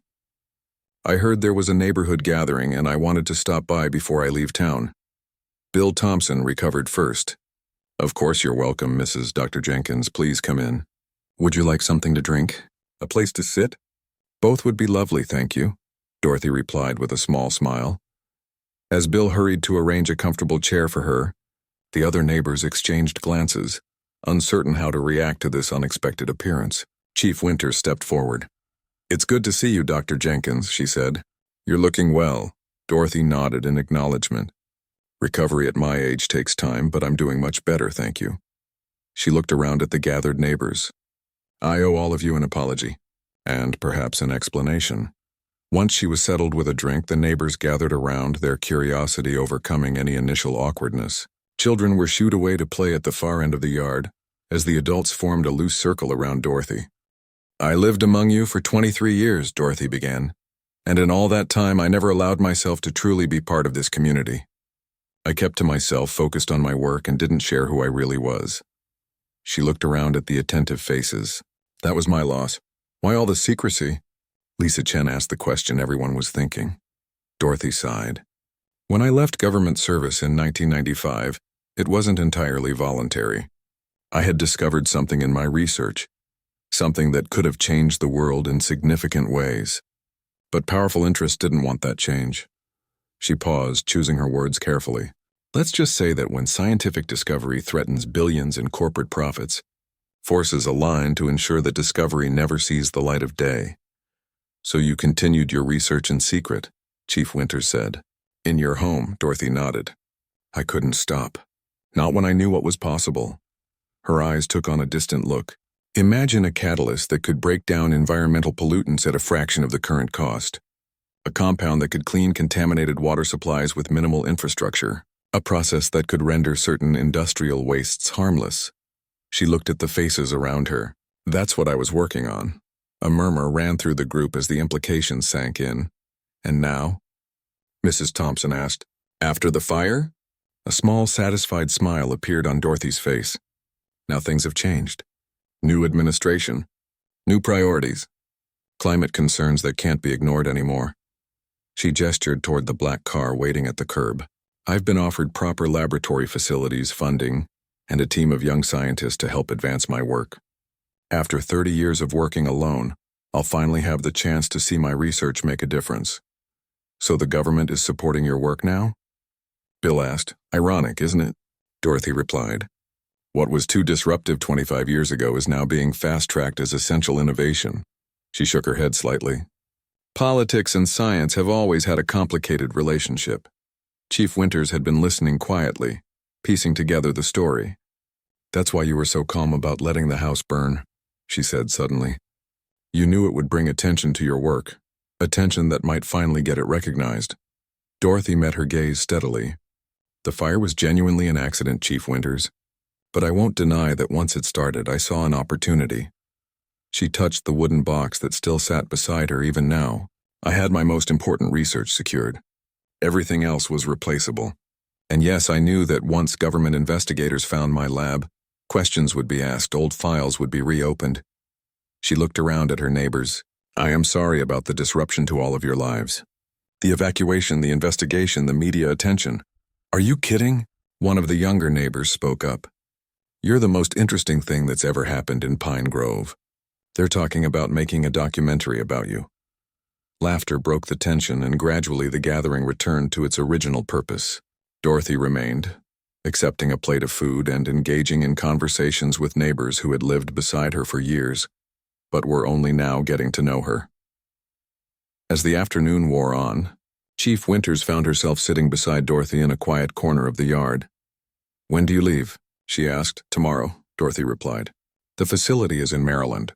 "I heard there was a neighborhood gathering and I wanted to stop by before I leave town." Bill Thompson recovered first. "Of course you're welcome, Mrs. Dr. Jenkins. Please come in. Would you like something to drink? A place to sit?" "Both would be lovely, thank you," Dorothy replied with a small smile. As Bill hurried to arrange a comfortable chair for her, the other neighbors exchanged glances, uncertain how to react to this unexpected appearance. Chief Winters stepped forward. "It's good to see you, Dr. Jenkins," she said. "You're looking well." Dorothy nodded in acknowledgement. "Recovery at my age takes time, but I'm doing much better, thank you." She looked around at the gathered neighbors. "I owe all of you an apology, and perhaps an explanation." Once she was settled with a drink, the neighbors gathered around, their curiosity overcoming any initial awkwardness. Children were shooed away to play at the far end of the yard, as the adults formed a loose circle around Dorothy. "I lived among you for 23 years, Dorothy began, "and in all that time I never allowed myself to truly be part of this community. I kept to myself, focused on my work, and didn't share who I really was." She looked around at the attentive faces. "That was my loss. Why all the secrecy?" Lisa Chen asked the question everyone was thinking. Dorothy sighed. "When I left government service in 1995, it wasn't entirely voluntary. I had discovered something in my research, something that could have changed the world in significant ways. But powerful interests didn't want that change." She paused, choosing her words carefully. "Let's just say that when scientific discovery threatens billions in corporate profits, forces align to ensure that discovery never sees the light of day. So you continued your research in secret," Chief Winters said. "In your home," Dorothy nodded. "I couldn't stop. Not when I knew what was possible." Her eyes took on a distant look. "Imagine a catalyst that could break down environmental pollutants at a fraction of the current cost. A compound that could clean contaminated water supplies with minimal infrastructure. A process that could render certain industrial wastes harmless." She looked at the faces around her. "That's what I was working on." A murmur ran through the group as the implications sank in. "And now?" Mrs. Thompson asked. "After the fire?" A small, satisfied smile appeared on Dorothy's face. "Now things have changed. New administration. New priorities. Climate concerns that can't be ignored anymore." She gestured toward the black car waiting at the curb. "I've been offered proper laboratory facilities, funding, and a team of young scientists to help advance my work. After 30 years of working alone, I'll finally have the chance to see my research make a difference." "So the government is supporting your work now?" Bill asked. "Ironic, isn't it?" Dorothy replied. What was too disruptive 25 years ago is now being fast-tracked as essential innovation. She shook her head slightly. Politics and science have always had a complicated relationship. Chief Winters had been listening quietly, piecing together the story. That's why you were so calm about letting the house burn, she said suddenly. You knew it would bring attention to your work, attention that might finally get it recognized. Dorothy met her gaze steadily. The fire was genuinely an accident, Chief Winters. But I won't deny that once it started, I saw an opportunity. She touched the wooden box that still sat beside her even now. I had my most important research secured. Everything else was replaceable. And yes, I knew that once government investigators found my lab, questions would be asked, old files would be reopened. She looked around at her neighbors. I am sorry about the disruption to all of your lives. The evacuation, the investigation, the media attention. Are you kidding? One of the younger neighbors spoke up. You're the most interesting thing that's ever happened in Pine Grove. They're talking about making a documentary about you. Laughter broke the tension, and gradually the gathering returned to its original purpose. Dorothy remained, accepting a plate of food and engaging in conversations with neighbors who had lived beside her for years, but were only now getting to know her. As the afternoon wore on, Chief Winters found herself sitting beside Dorothy in a quiet corner of the yard. When do you leave? She asked. Tomorrow, Dorothy replied. The facility is in Maryland.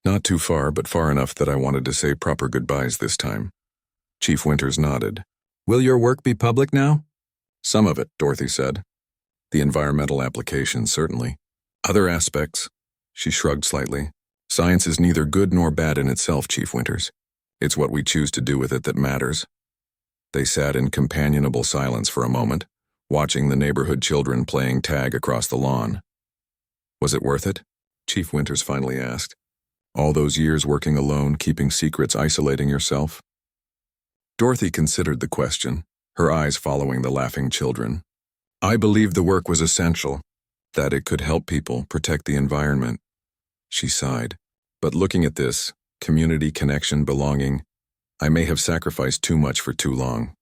Not too far, but far enough that I wanted to say proper goodbyes this time. Chief Winters nodded. Will your work be public now? Some of it, Dorothy said. The environmental applications, certainly. Other aspects, she shrugged slightly. Science is neither good nor bad in itself, Chief Winters. It's what we choose to do with it that matters. They sat in companionable silence for a moment, watching the neighborhood children playing tag across the lawn. Was it worth it? Chief Winters finally asked. All those years working alone, keeping secrets, isolating yourself? Dorothy considered the question, her eyes following the laughing children. I believed the work was essential, that it could help people, protect the environment. She sighed. But looking at this, community, connection, belonging, I may have sacrificed too much for too long.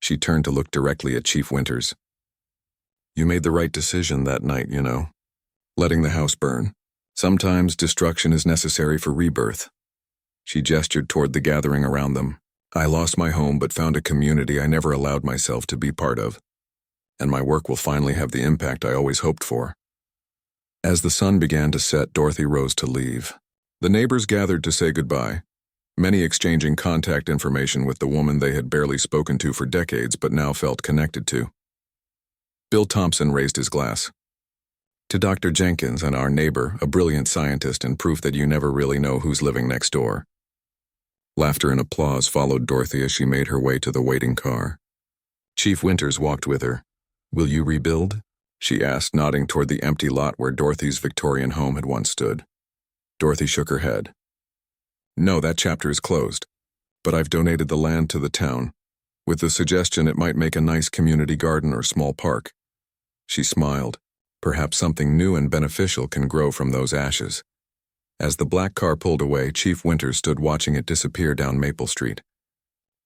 She turned to look directly at Chief Winters. You made the right decision that night, you know. Letting the house burn. Sometimes destruction is necessary for rebirth. She gestured toward the gathering around them. I lost my home but found a community I never allowed myself to be part of. And my work will finally have the impact I always hoped for. As the sun began to set, Dorothy rose to leave. The neighbors gathered to say goodbye, many exchanging contact information with the woman they had barely spoken to for decades but now felt connected to. Bill Thompson raised his glass. To Dr. Jenkins and our neighbor, a brilliant scientist and proof that you never really know who's living next door. Laughter and applause followed Dorothy as she made her way to the waiting car. Chief Winters walked with her. Will you rebuild? She asked, nodding toward the empty lot where Dorothy's Victorian home had once stood. Dorothy shook her head. No, that chapter is closed. But I've donated the land to the town, with the suggestion it might make a nice community garden or small park. She smiled. Perhaps something new and beneficial can grow from those ashes. As the black car pulled away, Chief Winters stood watching it disappear down Maple Street.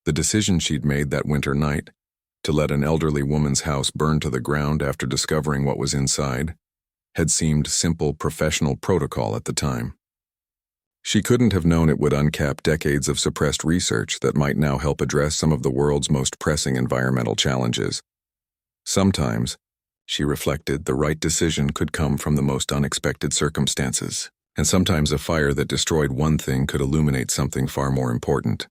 The decision she'd made that winter night, to let an elderly woman's house burn to the ground after discovering what was inside, had seemed simple professional protocol at the time. She couldn't have known it would uncap decades of suppressed research that might now help address some of the world's most pressing environmental challenges. Sometimes, she reflected, the right decision could come from the most unexpected circumstances, and sometimes a fire that destroyed one thing could illuminate something far more important.